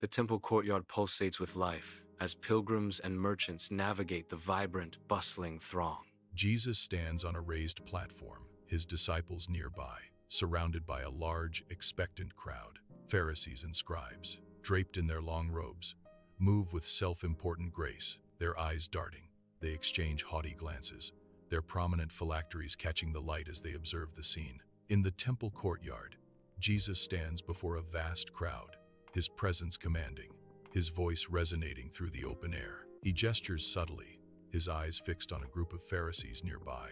The temple courtyard pulsates with life as pilgrims and merchants navigate the vibrant, bustling throng. Jesus stands on a raised platform, his disciples nearby, surrounded by a large, expectant crowd. Pharisees and scribes, draped in their long robes, move with self-important grace, their eyes darting. They exchange haughty glances, their prominent phylacteries catching the light as they observe the scene. In the temple courtyard, Jesus stands before a vast crowd, his presence commanding, his voice resonating through the open air. He gestures subtly, his eyes fixed on a group of Pharisees nearby,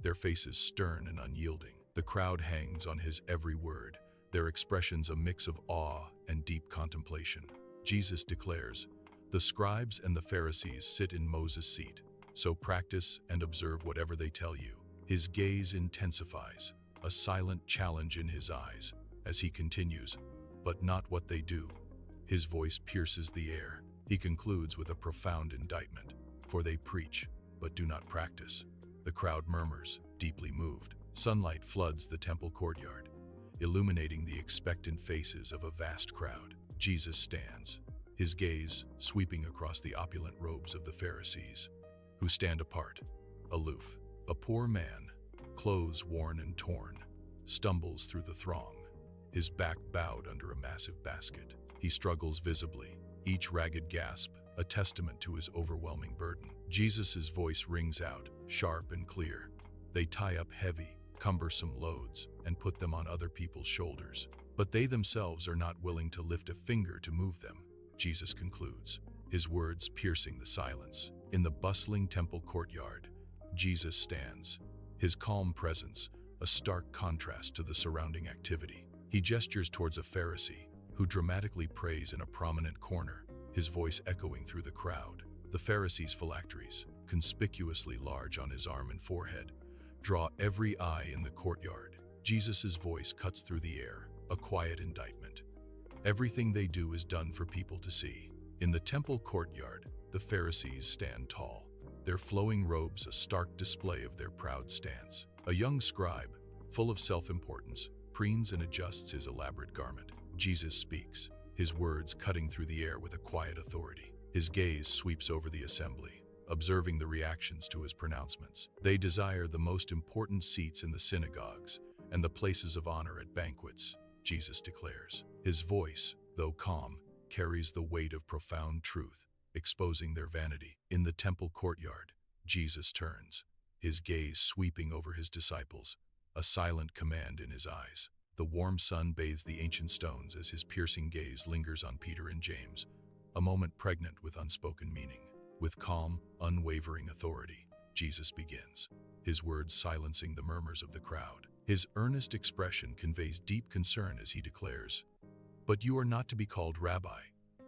their faces stern and unyielding. The crowd hangs on his every word, their expressions a mix of awe and deep contemplation. Jesus declares, "The scribes and the Pharisees sit in Moses' seat, so practice and observe whatever they tell you." His gaze intensifies, a silent challenge in his eyes, as he continues, "But not what they do." His voice pierces the air. He concludes with a profound indictment, "For they preach, but do not practice." The crowd murmurs, deeply moved. Sunlight floods the temple courtyard, illuminating the expectant faces of a vast crowd. Jesus stands, his gaze sweeping across the opulent robes of the Pharisees, who stand apart, aloof. A poor man, clothes worn and torn, stumbles through the throng, his back bowed under a massive basket. He struggles visibly, each ragged gasp a testament to his overwhelming burden. Jesus' voice rings out, sharp and clear. They tie up heavy, cumbersome loads and put them on other people's shoulders, but they themselves are not willing to lift a finger to move them. Jesus concludes, his words piercing the silence. In the bustling temple courtyard, Jesus stands, his calm presence a stark contrast to the surrounding activity. He gestures towards a Pharisee, who dramatically prays in a prominent corner, his voice echoing through the crowd. The Pharisee's phylacteries, conspicuously large on his arm and forehead, draw every eye in the courtyard. Jesus' voice cuts through the air, a quiet indictment. Everything they do is done for people to see. In the temple courtyard, the Pharisees stand tall, their flowing robes a stark display of their proud stance. A young scribe, full of self-importance, preens and adjusts his elaborate garment. Jesus speaks, his words cutting through the air with a quiet authority. His gaze sweeps over the assembly, observing the reactions to his pronouncements. They desire the most important seats in the synagogues and the places of honor at banquets, Jesus declares. His voice, though calm, carries the weight of profound truth, exposing their vanity. In the temple courtyard, Jesus turns, his gaze sweeping over his disciples, a silent command in his eyes. The warm sun bathes the ancient stones as his piercing gaze lingers on Peter and James, a moment pregnant with unspoken meaning. With calm, unwavering authority, Jesus begins, his words silencing the murmurs of the crowd. His earnest expression conveys deep concern as he declares, "But you are not to be called rabbi,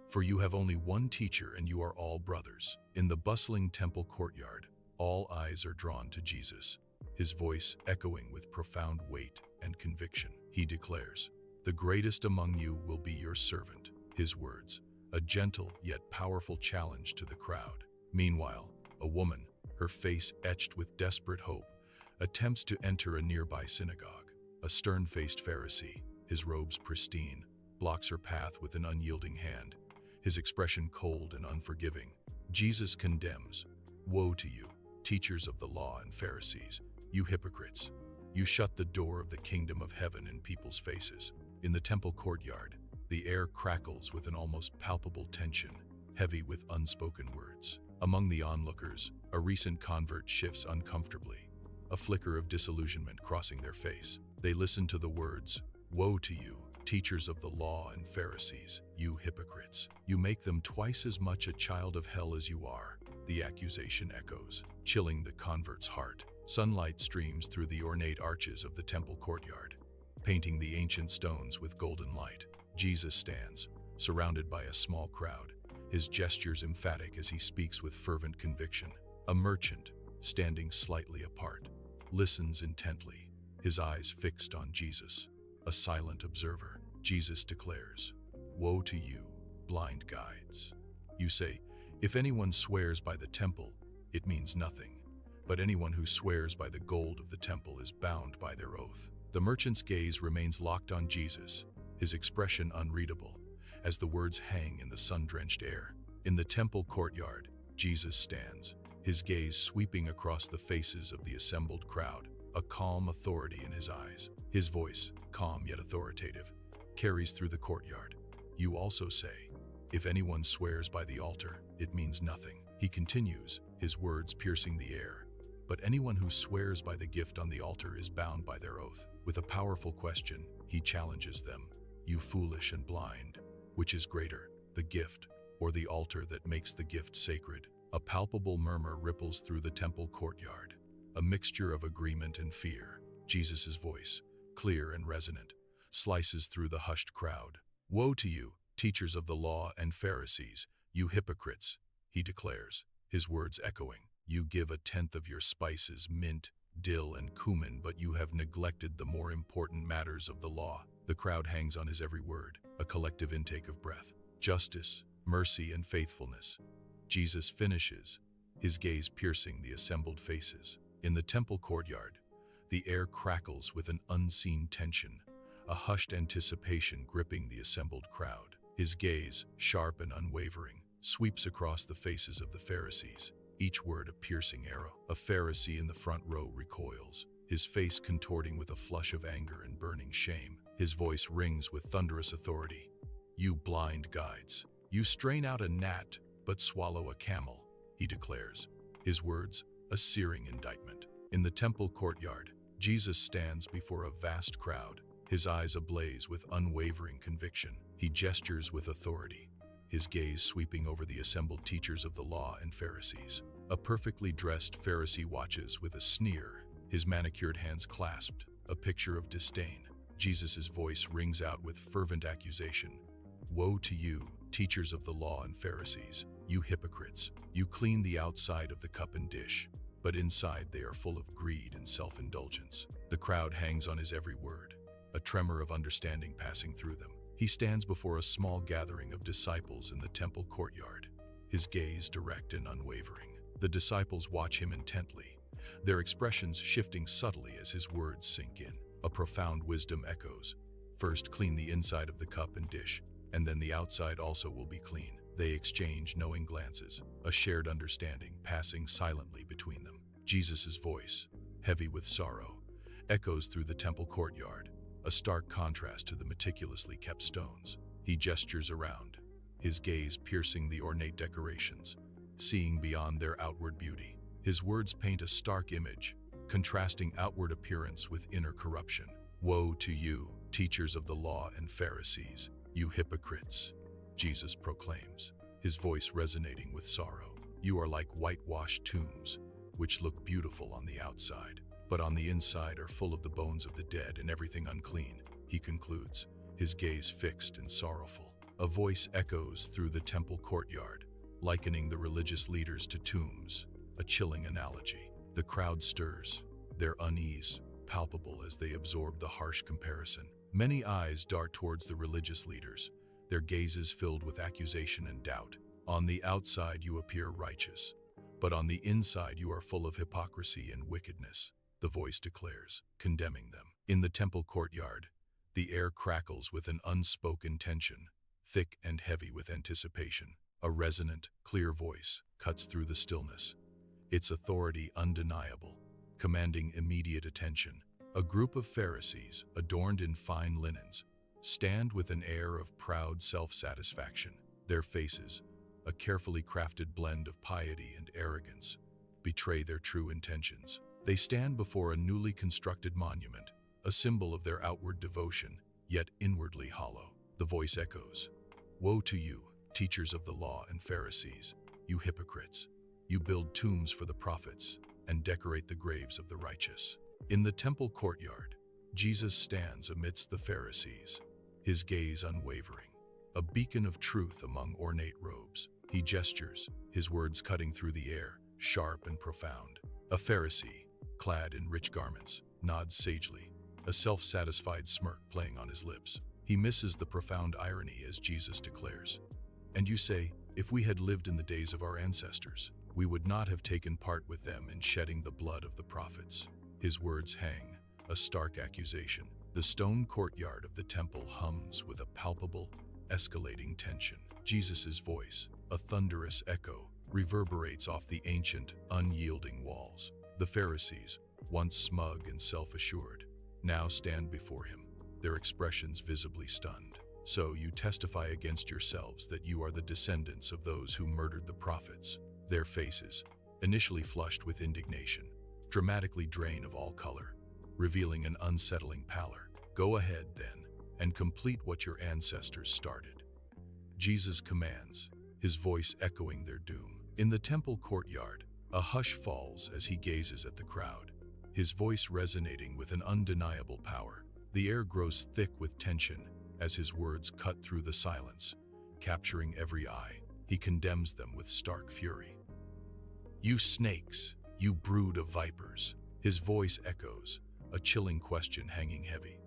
for you have only one teacher and you are all brothers." In the bustling temple courtyard, all eyes are drawn to Jesus, his voice echoing with profound weight and conviction. He declares, "The greatest among you will be your servant." His words, a gentle yet powerful challenge to the crowd. Meanwhile, a woman, her face etched with desperate hope, attempts to enter a nearby synagogue. A stern-faced Pharisee, his robes pristine, blocks her path with an unyielding hand, his expression cold and unforgiving. Jesus condemns, "Woe to you, teachers of the law and Pharisees, you hypocrites! You shut the door of the kingdom of heaven in people's faces." In the temple courtyard, the air crackles with an almost palpable tension, heavy with unspoken words. Among the onlookers, a recent convert shifts uncomfortably, a flicker of disillusionment crossing their face. They listen to the words, "Woe to you, teachers of the law and Pharisees, you hypocrites! You make them twice as much a child of hell as you are." The accusation echoes, chilling the convert's heart. Sunlight streams through the ornate arches of the temple courtyard, painting the ancient stones with golden light. Jesus stands, surrounded by a small crowd, his gestures emphatic as he speaks with fervent conviction. A merchant, standing slightly apart, listens intently, his eyes fixed on Jesus, a silent observer. Jesus declares, "Woe to you, blind guides! You say, 'If anyone swears by the temple, it means nothing, but anyone who swears by the gold of the temple is bound by their oath.'" The merchant's gaze remains locked on Jesus, his expression unreadable, as the words hang in the sun-drenched air. In the temple courtyard, Jesus stands, his gaze sweeping across the faces of the assembled crowd, a calm authority in his eyes. His voice, calm yet authoritative, carries through the courtyard. You also say, "If anyone swears by the altar, it means nothing." He continues, his words piercing the air. But anyone who swears by the gift on the altar is bound by their oath. With a powerful question, he challenges them. "You foolish and blind, which is greater, the gift or the altar that makes the gift sacred?" A palpable murmur ripples through the temple courtyard, a mixture of agreement and fear. Jesus' voice, clear and resonant, slices through the hushed crowd. "Woe to you, teachers of the law and Pharisees, you hypocrites," he declares, his words echoing. "You give a tenth of your spices, mint, dill, and cumin, but you have neglected the more important matters of the law." The crowd hangs on his every word, a collective intake of breath. Justice, mercy, and faithfulness. Jesus finishes, his gaze piercing the assembled faces. In the temple courtyard, the air crackles with an unseen tension, a hushed anticipation gripping the assembled crowd. His gaze, sharp and unwavering, sweeps across the faces of the Pharisees, each word a piercing arrow. A Pharisee in the front row recoils, his face contorting with a flush of anger and burning shame. His voice rings with thunderous authority. "You blind guides, you strain out a gnat but swallow a camel," he declares, his words a searing indictment. In the temple courtyard, Jesus stands before a vast crowd, his eyes ablaze with unwavering conviction. He gestures with authority, his gaze sweeping over the assembled teachers of the law and Pharisees. A perfectly dressed Pharisee watches with a sneer, his manicured hands clasped, a picture of disdain. Jesus' voice rings out with fervent accusation. "Woe to you, teachers of the law and Pharisees, you hypocrites! You clean the outside of the cup and dish, but inside they are full of greed and self-indulgence." The crowd hangs on his every word, a tremor of understanding passing through them. He stands before a small gathering of disciples in the temple courtyard, his gaze direct and unwavering. The disciples watch him intently, their expressions shifting subtly as his words sink in. A profound wisdom echoes. "First clean the inside of the cup and dish, and then the outside also will be clean." They exchange knowing glances, a shared understanding passing silently between them. Jesus' voice, heavy with sorrow, echoes through the temple courtyard, a stark contrast to the meticulously kept stones. He gestures around, his gaze piercing the ornate decorations, seeing beyond their outward beauty. His words paint a stark image, contrasting outward appearance with inner corruption. "Woe to you, teachers of the law and Pharisees, you hypocrites," Jesus proclaims, his voice resonating with sorrow. "You are like whitewashed tombs, which look beautiful on the outside, but on the inside are full of the bones of the dead and everything unclean." He concludes, his gaze fixed and sorrowful. A voice echoes through the temple courtyard, likening the religious leaders to tombs, a chilling analogy. The crowd stirs, their unease palpable as they absorb the harsh comparison. Many eyes dart towards the religious leaders, their gazes filled with accusation and doubt. "On the outside you appear righteous, but on the inside you are full of hypocrisy and wickedness," the voice declares, condemning them. In the temple courtyard, the air crackles with an unspoken tension, thick and heavy with anticipation. A resonant, clear voice cuts through the stillness, its authority undeniable, commanding immediate attention. A group of Pharisees, adorned in fine linens, stand with an air of proud self-satisfaction. Their faces, a carefully crafted blend of piety and arrogance, betray their true intentions. They stand before a newly constructed monument, a symbol of their outward devotion, yet inwardly hollow. The voice echoes, "Woe to you, teachers of the law and Pharisees, you hypocrites! You build tombs for the prophets and decorate the graves of the righteous." In the temple courtyard, Jesus stands amidst the Pharisees, his gaze unwavering, a beacon of truth among ornate robes. He gestures, his words cutting through the air, sharp and profound. A Pharisee, clad in rich garments, nods sagely, a self-satisfied smirk playing on his lips. He misses the profound irony as Jesus declares, "And you say, if we had lived in the days of our ancestors, we would not have taken part with them in shedding the blood of the prophets." His words hang, a stark accusation. The stone courtyard of the temple hums with a palpable, escalating tension. Jesus' voice, a thunderous echo, reverberates off the ancient, unyielding walls. The Pharisees, once smug and self-assured, now stand before him, their expressions visibly stunned. So you testify against yourselves that you are the descendants of those who murdered the prophets. Their faces, initially flushed with indignation, dramatically drain of all color, revealing an unsettling pallor. Go ahead, then, and complete what your ancestors started. Jesus commands, his voice echoing their doom. In the temple courtyard, a hush falls as he gazes at the crowd, his voice resonating with an undeniable power. The air grows thick with tension as his words cut through the silence, capturing every eye. He condemns them with stark fury. "You snakes, you brood of vipers." His voice echoes, a chilling question hanging heavy.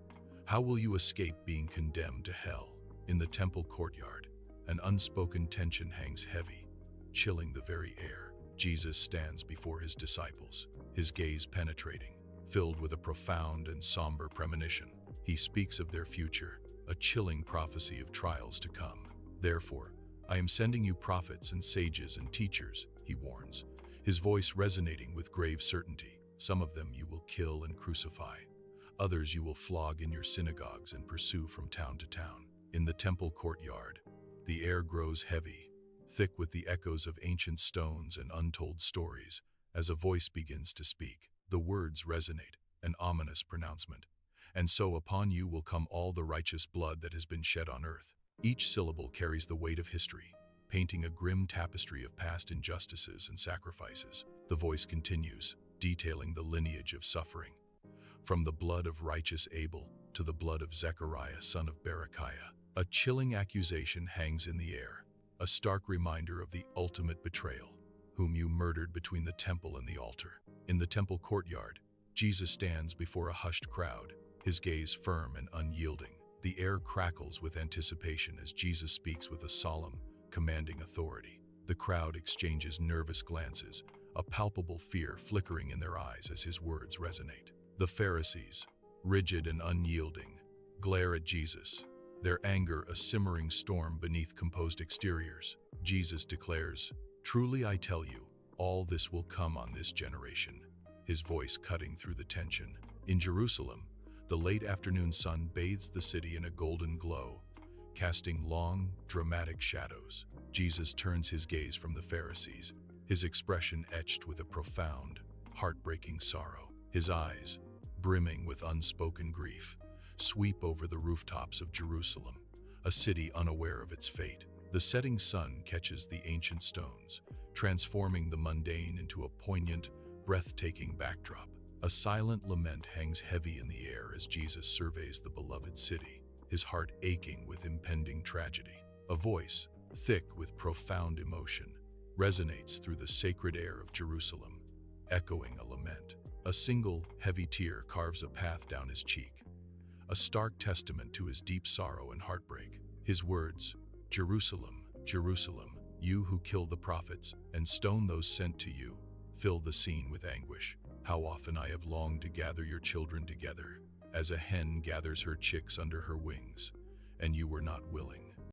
How will you escape being condemned to hell? In the temple courtyard, an unspoken tension hangs heavy, chilling the very air. Jesus stands before his disciples, his gaze penetrating, filled with a profound and somber premonition. He speaks of their future, a chilling prophecy of trials to come. "Therefore, I am sending you prophets and sages and teachers," he warns, his voice resonating with grave certainty. "Some of them you will kill and crucify. Others you will flog in your synagogues and pursue from town to town." In the temple courtyard, the air grows heavy, thick with the echoes of ancient stones and untold stories. As a voice begins to speak, the words resonate, an ominous pronouncement. "And so upon you will come all the righteous blood that has been shed on earth." Each syllable carries the weight of history, painting a grim tapestry of past injustices and sacrifices. The voice continues, detailing the lineage of suffering, from the blood of righteous Abel to the blood of Zechariah, son of Berechiah. A chilling accusation hangs in the air, a stark reminder of the ultimate betrayal, whom you murdered between the temple and the altar. In the temple courtyard, Jesus stands before a hushed crowd, his gaze firm and unyielding. The air crackles with anticipation as Jesus speaks with a solemn, commanding authority. The crowd exchanges nervous glances, a palpable fear flickering in their eyes as his words resonate. The Pharisees, rigid and unyielding, glare at Jesus, their anger a simmering storm beneath composed exteriors. Jesus declares, "Truly I tell you, all this will come on this generation," his voice cutting through the tension. In Jerusalem, the late afternoon sun bathes the city in a golden glow, casting long, dramatic shadows. Jesus turns his gaze from the Pharisees, his expression etched with a profound, heartbreaking sorrow. His eyes, brimming with unspoken grief, sweep over the rooftops of Jerusalem, a city unaware of its fate. The setting sun catches the ancient stones, transforming the mundane into a poignant, breathtaking backdrop. A silent lament hangs heavy in the air as Jesus surveys the beloved city, his heart aching with impending tragedy. A voice, thick with profound emotion, resonates through the sacred air of Jerusalem, echoing a lament. A single, heavy tear carves a path down his cheek, a stark testament to his deep sorrow and heartbreak. His words, "Jerusalem, Jerusalem, you who kill the prophets and stone those sent to you," fill the scene with anguish. "How often I have longed to gather your children together, as a hen gathers her chicks under her wings, and you were not willing."